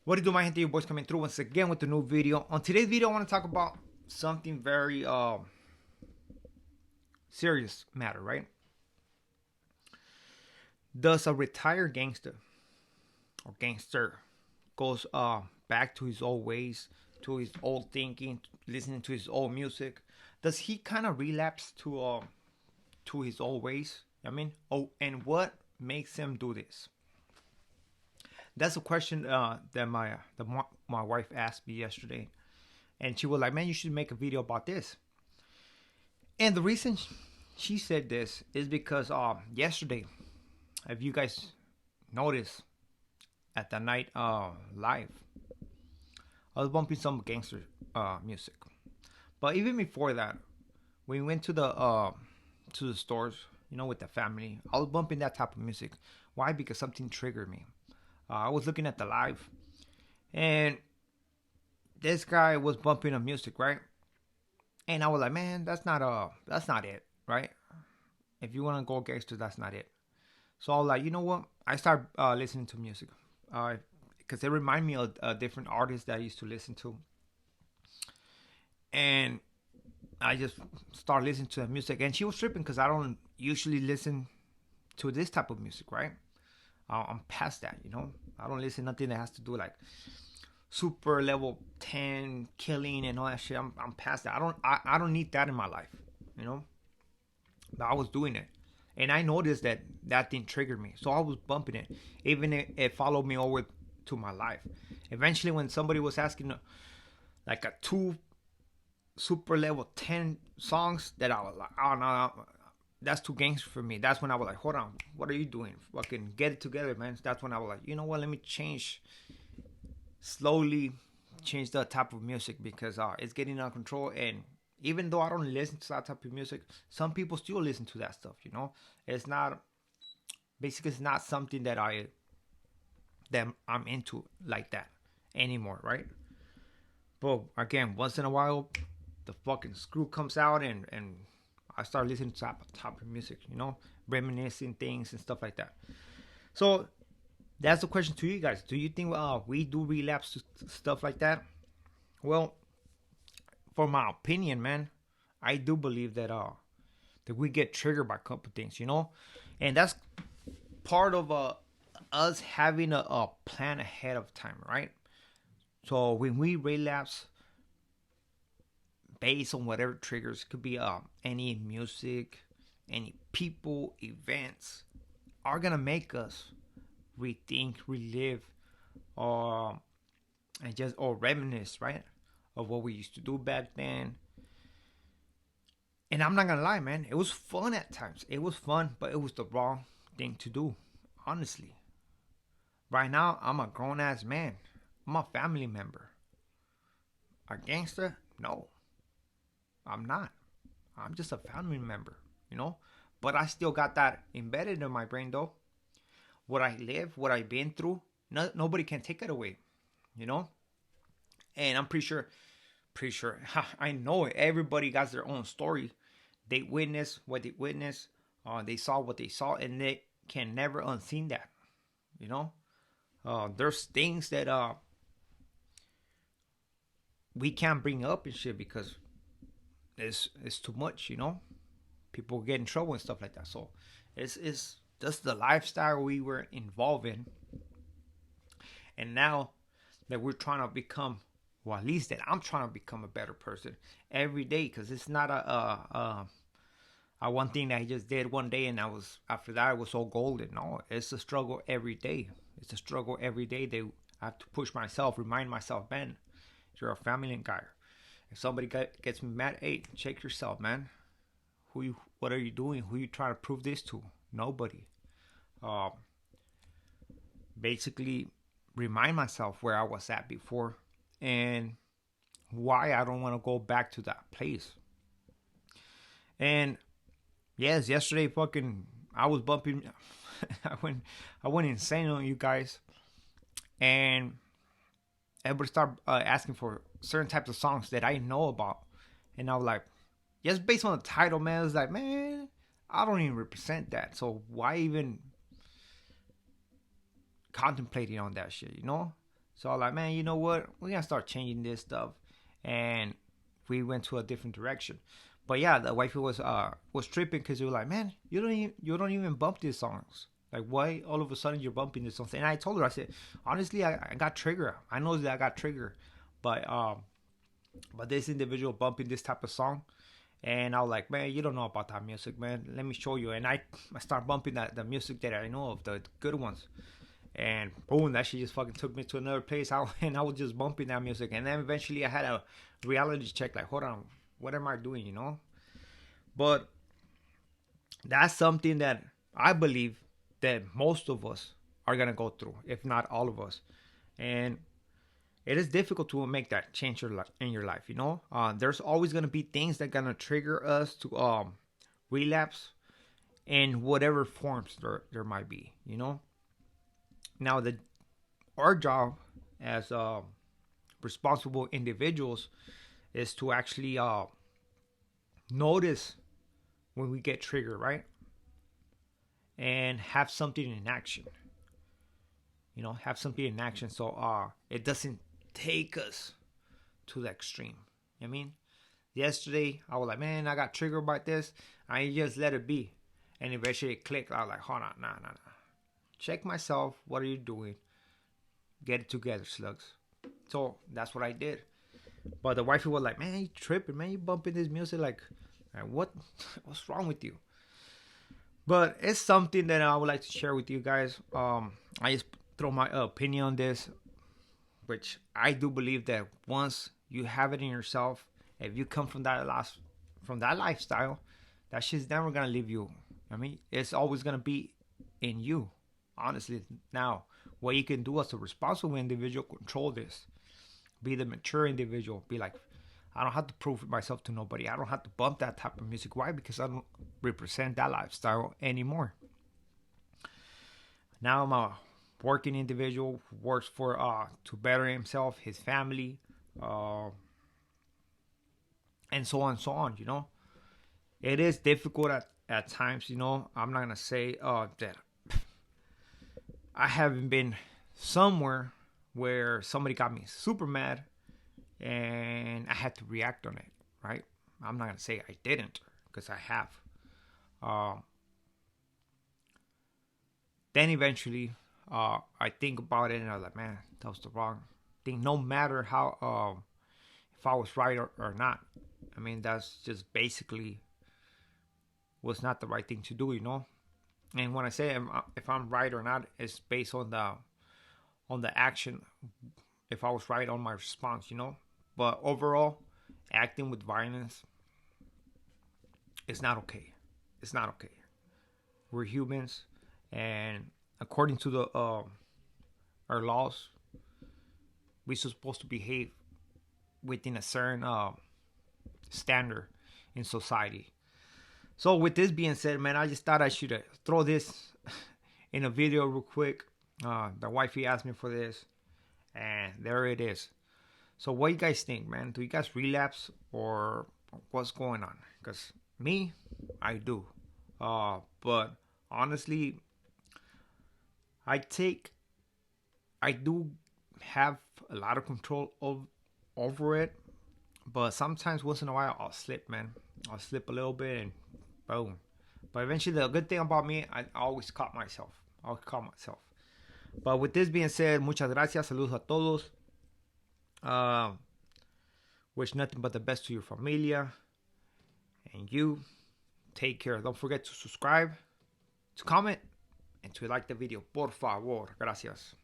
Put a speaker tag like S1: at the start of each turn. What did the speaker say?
S1: What do you do, my gente? Your boys coming through once again with a new video. On today's video, I want to talk about something very serious matter, right? Does a retired gangster or gangster goes back to his old ways, to his old thinking, listening to his old music? Does he kind of relapse to his old ways? And what makes him do this? That's a question that my wife asked me yesterday, and she was like, "Man, you should make a video about this." And the reason she said this is because yesterday, if you guys noticed at the night live, I was bumping some gangster music. But even before that, when we went to the stores, with the family, I was bumping that type of music. Why? Because something triggered me. I was looking at the live, and this guy was bumping the music, right? And I was like, man, that's not it, right? If you want to go gangster, that's not it. So I was like, you know what? I started listening to music, because it reminded me of different artists that I used to listen to, and I just started listening to the music. And she was tripping because I don't usually listen to this type of music, right? I'm past that. I don't listen to nothing that has to do like super level 10 killing and all that shit. I'm past that. I don't need that in my life, you know. But I was doing it, and I noticed that thing triggered me, so I was bumping it. Even it followed me over to my life. Eventually, when somebody was asking like a two super level 10 songs, that I was like, oh no, that's too gangster for me. That's when I was like, hold on, what are you doing? Fucking get it together, man. That's when I was like, you know what? Let me slowly change the type of music, because it's getting out of control. And even though I don't listen to that type of music, some people still listen to that stuff. It's not basically it's not something that I'm into like that anymore, right? But again, once in a while, the fucking screw comes out, and I start listening to type of music, reminiscing things and stuff like that. So that's the question to you guys. Do you think we do relapse to stuff like that? Well, for my opinion, man, I do believe that we get triggered by a couple things, and that's part of us having a plan ahead of time, right? So when we relapse based on whatever triggers, could be any music, any people, events, are gonna make us rethink, relive, or or reminisce, right, of what we used to do back then. And I'm not gonna lie, man, it was fun at times. It was fun, but it was the wrong thing to do, honestly. Right now, I'm a grown ass man. I'm a family member. A gangster? No, I'm not. I'm just a family member, you know. But I still got that embedded in my brain, though. What I live, what I've been through, nobody can take it away, you know. And I'm pretty sure, I know it. Everybody got their own story. They witnessed what they witnessed. They saw what they saw, and they can never unseen that, you know. There's things that we can't bring up and shit because it's too much, you know. People get in trouble and stuff like that. So it's just the lifestyle we were involved in, and now that we're trying to become, well, at least that I'm trying to become a better person every day, because it's not a one thing that I just did one day and after that I was so golden. No, it's a struggle every day. It's a struggle every day that I have to push myself, remind myself, man, you're a family guy. If somebody gets me mad, hey, check yourself, man. What are you doing? Who you trying to prove this to? Nobody. Uh, Basically, remind myself where I was at before and why I don't want to go back to that place. And yes, yesterday, fucking, I was bumping. I went, I went insane on you guys, and everybody started asking for certain types of songs that I know about, and I was like, just based on the title, man, it's like, man, I don't even represent that, so why even contemplating on that shit, you know? So I was like, man, you know what? We're gonna start changing this stuff, and we went to a different direction. But yeah, the wifey was tripping because he was like, man, you don't even bump these songs. Like, why all of a sudden you're bumping this song? And I told her, I said, honestly, I got trigger. I know that I got trigger, but this individual bumping this type of song, and I was like, man, you don't know about that music, man. Let me show you. And I start bumping the music that I know of, the good ones. And boom, that shit just fucking took me to another place. And I was just bumping that music. And then eventually I had a reality check, like, hold on, what am I doing, you know? But that's something that I believe that most of us are gonna go through, if not all of us. And it is difficult to make that change in your life, you know? There's always gonna be things that gonna trigger us to relapse in whatever forms there might be, you know? Now, our job as responsible individuals is to actually notice when we get triggered, right? And have something in action. You know, have something in action so it doesn't take us to the extreme. You know what I mean? Yesterday, I was like, man, I got triggered by this. I just let it be. And eventually it clicked. I was like, hold on, nah. Check myself. What are you doing? Get it together, slugs. So that's what I did. But the wifey was like, man, you tripping, man. You bumping this music like what's wrong with you? But it's something that I would like to share with you guys. I just throw my opinion on this, which I do believe that once you have it in yourself, if you come from that lifestyle, that shit's never gonna leave you. I mean, it's always gonna be in you. Honestly, now what you can do as a responsible individual, control this. Be the mature individual. Be like, I don't have to prove myself to nobody. I don't have to bump that type of music. Why? Because I don't represent that lifestyle anymore. Now I'm a working individual who works for to better himself, his family, and so on. You know, it is difficult at times. You know, I'm not gonna say that I haven't been somewhere where somebody got me super mad and I had to react on it, right? I'm not gonna say I didn't, because I have. Then eventually, I think about it and I was like, man, that was the wrong thing. No matter how, if I was right or not. I mean, that's just basically was not the right thing to do, you know. And when I say if I'm right or not, it's based on the action. If I was right on my response, you know. But overall, acting with violence is not okay. It's not okay. We're humans, and according to the our laws, we're supposed to behave within a certain standard in society. So with this being said, man, I just thought I should throw this in a video real quick. The wifey asked me for this, and there it is. So what do you guys think, man? Do you guys relapse or what's going on? Because me, I do. But honestly, I do have a lot of control over it. But sometimes, once in a while, I'll slip, man. I'll slip a little bit and boom. But eventually, the good thing about me, I always caught myself. But with this being said, muchas gracias. Saludos a todos. Wish nothing but the best to your familia. And you, take care. Don't forget to subscribe, to comment, and to like the video. Por favor. Gracias.